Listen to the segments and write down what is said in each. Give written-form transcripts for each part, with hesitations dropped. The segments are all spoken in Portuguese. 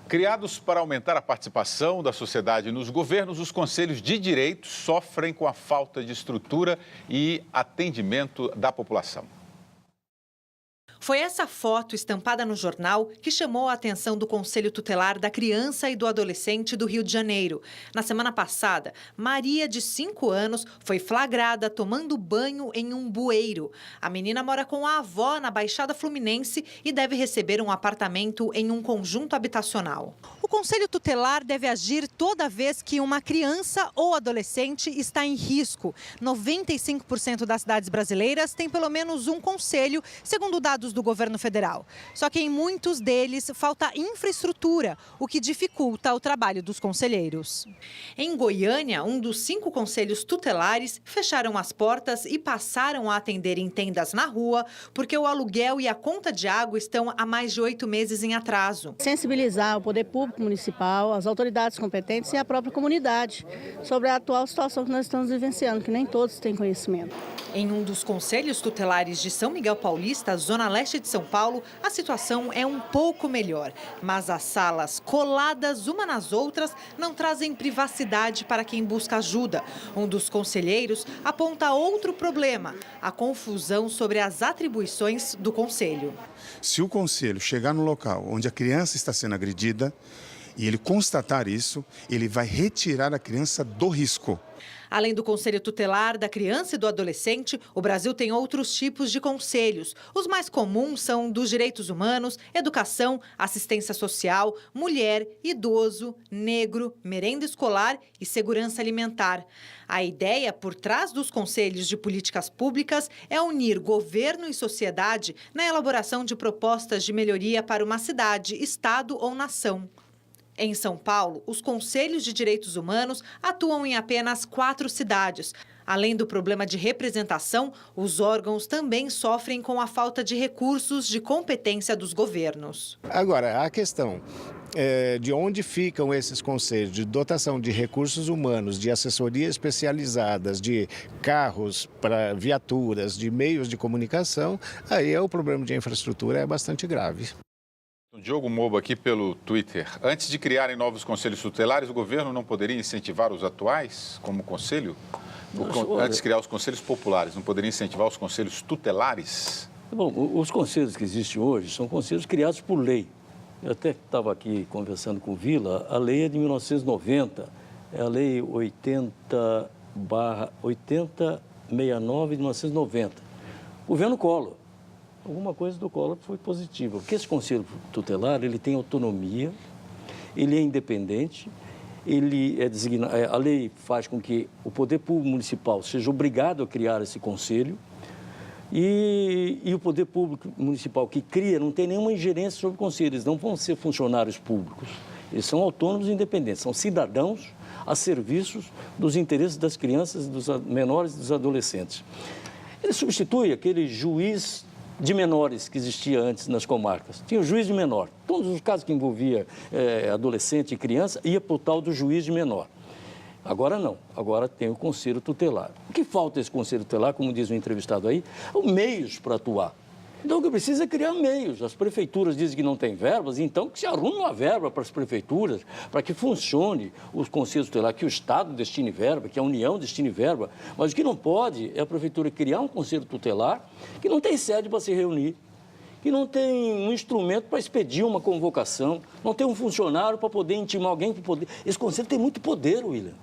Criados para aumentar a participação da sociedade nos governos, os conselhos de direito sofrem com a falta de estrutura e atendimento da população. Foi essa foto estampada no jornal que chamou a atenção do Conselho Tutelar da Criança e do Adolescente do Rio de Janeiro. Na semana passada, Maria, de 5 anos, foi flagrada tomando banho em um bueiro. A menina mora com a avó na Baixada Fluminense e deve receber um apartamento em um conjunto habitacional. O Conselho Tutelar deve agir toda vez que uma criança ou adolescente está em risco. 95% das cidades brasileiras têm pelo menos um conselho, segundo dados do governo federal. Só que em muitos deles falta infraestrutura, o que dificulta o trabalho dos conselheiros. Em Goiânia, um dos 5 conselhos tutelares fecharam as portas e passaram a atender em tendas na rua, porque o aluguel e a conta de água estão há mais de 8 meses em atraso. Sensibilizar o poder público municipal, as autoridades competentes e a própria comunidade sobre a atual situação que nós estamos vivenciando, que nem todos têm conhecimento. Em um dos conselhos tutelares de São Miguel Paulista, zona leste de São Paulo, a situação é um pouco melhor. Mas as salas coladas uma nas outras não trazem privacidade para quem busca ajuda. Um dos conselheiros aponta outro problema, a confusão sobre as atribuições do conselho. Se o conselho chegar no local onde a criança está sendo agredida e ele constatar isso, ele vai retirar a criança do risco. Além do Conselho Tutelar da Criança e do Adolescente, o Brasil tem outros tipos de conselhos. Os mais comuns são dos direitos humanos, educação, assistência social, mulher, idoso, negro, merenda escolar e segurança alimentar. A ideia por trás dos conselhos de políticas públicas é unir governo e sociedade na elaboração de propostas de melhoria para uma cidade, estado ou nação. Em São Paulo, os conselhos de direitos humanos atuam em apenas 4 cidades. Além do problema de representação, os órgãos também sofrem com a falta de recursos de competência dos governos. Agora, a questão de onde ficam esses conselhos de dotação de recursos humanos, de assessoria especializadas, de carros para viaturas, de meios de comunicação, aí o problema de infraestrutura é bastante grave. Diogo Mobo aqui pelo Twitter. Antes de criarem novos conselhos tutelares, o governo não poderia incentivar os atuais como conselho? Antes de criar os conselhos populares, não poderia incentivar os conselhos tutelares? Bom, os conselhos que existem hoje são conselhos criados por lei. Eu até estava aqui conversando com o Vila, a lei é de 1990, é a lei 80/8069 de 1990. Governo Collor. Alguma coisa do Collor foi positiva, porque esse conselho tutelar ele tem autonomia, ele é independente, ele é designado, a lei faz com que o poder público municipal seja obrigado a criar esse conselho e o poder público municipal que cria não tem nenhuma ingerência sobre o conselho, eles não vão ser funcionários públicos, eles são autônomos e independentes, são cidadãos a serviço dos interesses das crianças, dos menores e dos adolescentes. Ele substitui aquele juiz de menores que existia antes nas comarcas. Tinha o juiz de menor. Todos os casos que envolvia adolescente e criança, ia para o tal do juiz de menor. Agora não. Agora tem o conselho tutelar. O que falta esse conselho tutelar, como diz o entrevistado aí, são meios para atuar. Então o que precisa é criar meios. As prefeituras dizem que não tem verbas, então que se arrume uma verba para as prefeituras, para que funcione os conselhos tutelares, que o Estado destine verba, que a União destine verba. Mas o que não pode é a prefeitura criar um conselho tutelar que não tem sede para se reunir, que não tem um instrumento para expedir uma convocação, não tem um funcionário para poder intimar alguém. Para poder... Esse conselho tem muito poder, William.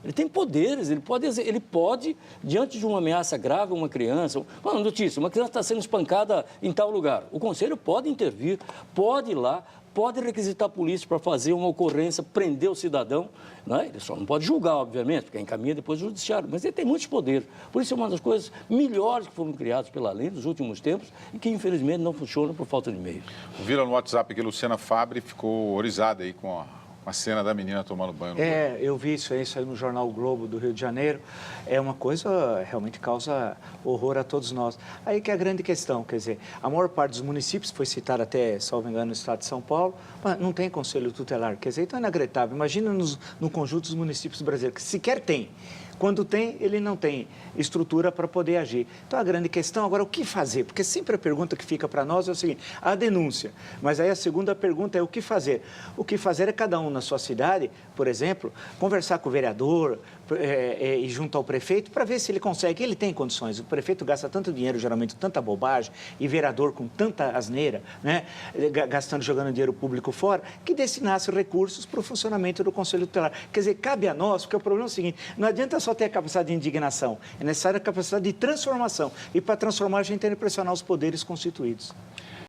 Ele tem poderes, ele pode, diante de uma ameaça grave a uma criança, uma notícia, uma criança está sendo espancada em tal lugar, o conselho pode intervir, pode ir lá, pode requisitar a polícia para fazer uma ocorrência, prender o cidadão, né? Ele só não pode julgar, obviamente, porque encaminha depois o judiciário, mas ele tem muitos poderes. Por isso é uma das coisas melhores que foram criadas pela lei nos últimos tempos e que, infelizmente, não funciona por falta de meios. O Vila no WhatsApp aqui, Luciana Fabre, ficou horrorizada aí com a cena da menina tomando banho. Eu vi isso aí no jornal o Globo do Rio de Janeiro. É uma coisa, realmente causa horror a todos nós. Aí que é a grande questão, quer dizer, a maior parte dos municípios, foi citado até, salvo engano, no estado de São Paulo, não tem conselho tutelar, quer dizer, então é inacreditável. Imagina no conjunto dos municípios brasileiros, que sequer tem. Quando tem, ele não tem estrutura para poder agir. Então, a grande questão agora, o que fazer? Porque sempre a pergunta que fica para nós é o seguinte, a denúncia. Mas aí a segunda pergunta é o que fazer? O que fazer é cada um na sua cidade, por exemplo, conversar com o vereador e junto ao prefeito para ver se ele consegue, ele tem condições. O prefeito gasta tanto dinheiro, geralmente, tanta bobagem, e vereador com tanta asneira, né? Gastando, jogando dinheiro público fora, que destinasse recursos para o funcionamento do Conselho Tutelar. Quer dizer, cabe a nós, porque o problema é o seguinte, não adianta só ter a capacidade de indignação, é necessária a capacidade de transformação. E para transformar, a gente tem que pressionar os poderes constituídos.